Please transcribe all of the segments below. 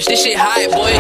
fresh, this shit hot, boy.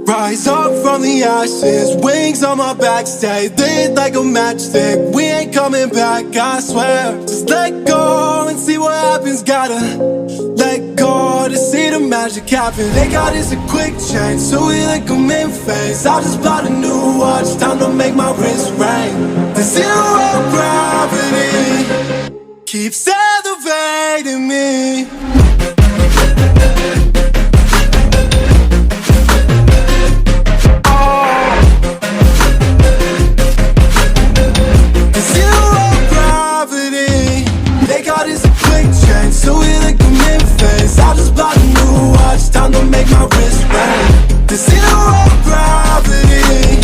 Rise up from the ashes, wings on my back, stay lit like a matchstick. We ain't coming back, I swear. Just let go and see what happens. Gotta let go to see the magic happen. They got us a quick change, so we like them in phase. I just bought a new watch, time to make my wrist ring. The zero gravity keeps elevating me. So we like them in phase. I just bought a new watch, time to make my wrist ring. The zero gravity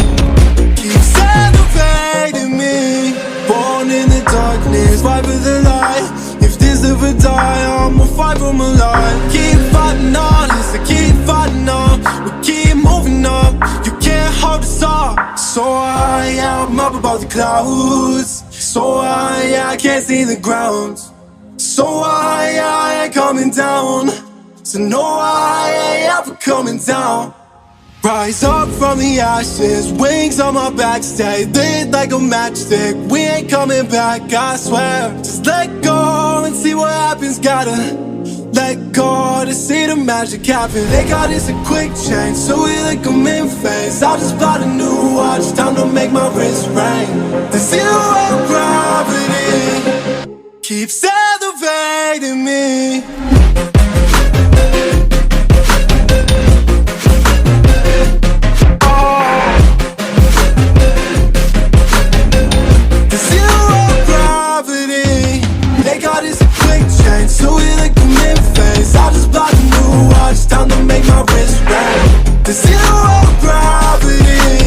keeps elevating me. Born in the darkness, fight for the light. If this ever die, I'ma fight for my life. Keep fighting on, yes, I keep fighting on. We keep moving up, you can't hold us up. So high, I'm up above the clouds. So high, I can't see the ground. So I ain't coming down. So no, I ain't ever coming down. Rise up from the ashes, wings on my back, stay lit like a matchstick. We ain't coming back, I swear. Just let go and see what happens. Gotta let go to see the magic happen. They got us a quick change, so we like them in phase. I just bought a new watch, time to make my wrist ring. The zero gravity keeps elevating me. The zero gravity, they got us a quick change, so we like them in phase. I just bought a new watch, time to make my wrist ring. The zero gravity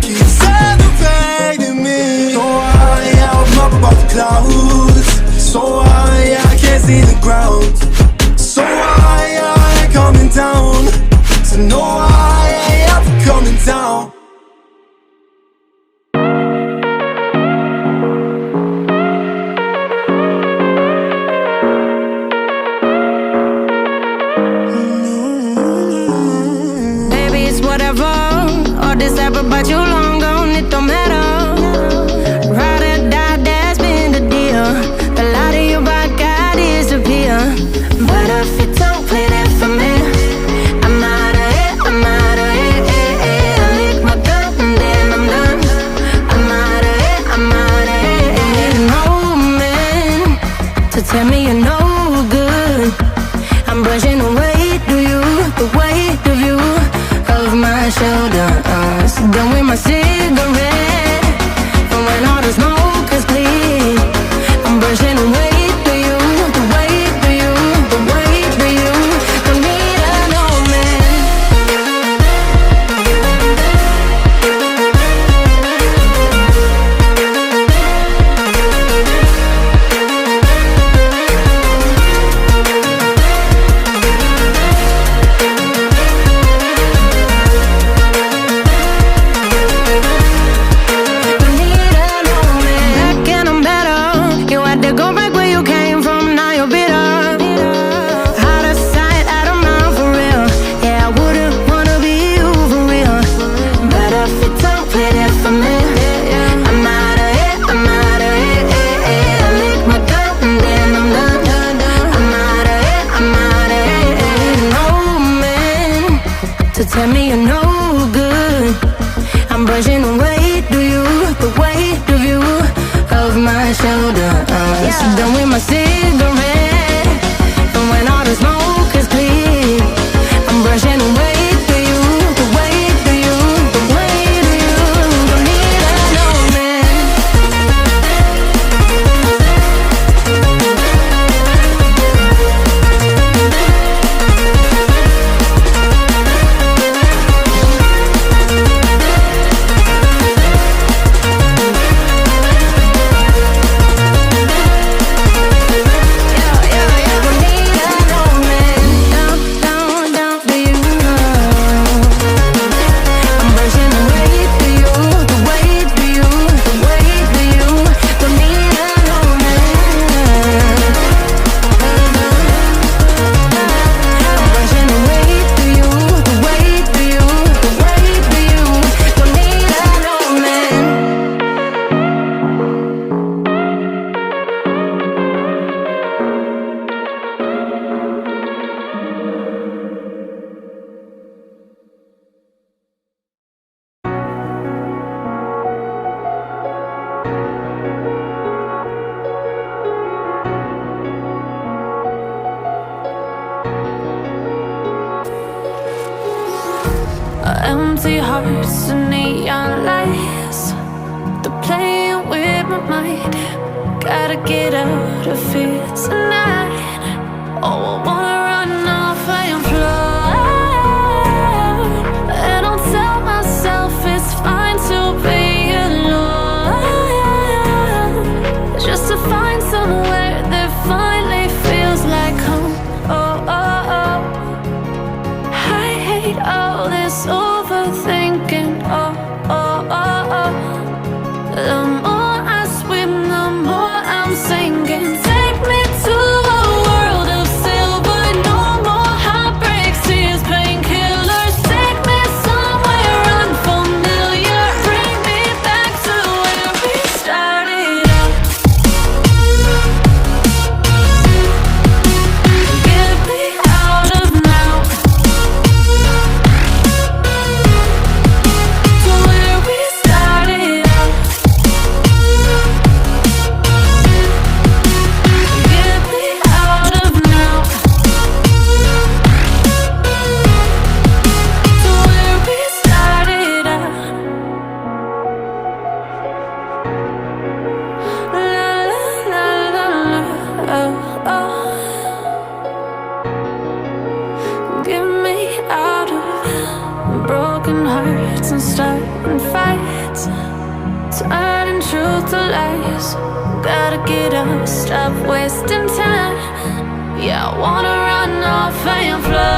keeps elevating me. So high, I'm up above the clouds. So high, I can't see the ground. So high, I ain't coming down. So no, I ain't ever coming down. Baby, it's whatever. All this ever but you long gone, it don't matter. Ride or die, that's been the deal. The light of your back, I disappear. But if you don't play that for me, I'm out of it, I'm out of it, I lick my gun and then I'm done. I'm out of it, I'm out of it. I need an old man to tell me you're no good. I'm brushing the weight of you, the weight of you, of my shoulders. So done with my cigarette, and when all the smoke is clear, I'm brushing away to you, the way to you, the way to you. Don't need a no man. Tell me you're no good. I'm brushing away to you, the weight of you, of my shoulder. So done with my cigarette, and when all the smoke is clear, I'm brushing away to you, the weight of you, the weight of you. Don't need a no man. Empty hearts and neon lights, they're playing with my mind. Gotta get out of here tonight. Oh, I wanna run off and fly, and I'll tell myself it's fine to be alone, just to find somewhere that finally feels like home. Oh, oh, oh. I hate all this overthinking. Oh, oh, oh, oh. The more I swim, the more I'm sinking. Take me to a world of silver. No more heartbreaks, tears, painkillers. Take me somewhere unfamiliar. Bring me back to where we started out. Get me out of now, to where we started out. Get me out of now, to where we started out. La la la la la, oh, oh. Get me out of broken hearts and starting fights, turning truth to lies. Gotta get up, stop wasting time. Yeah, I wanna run off and fly.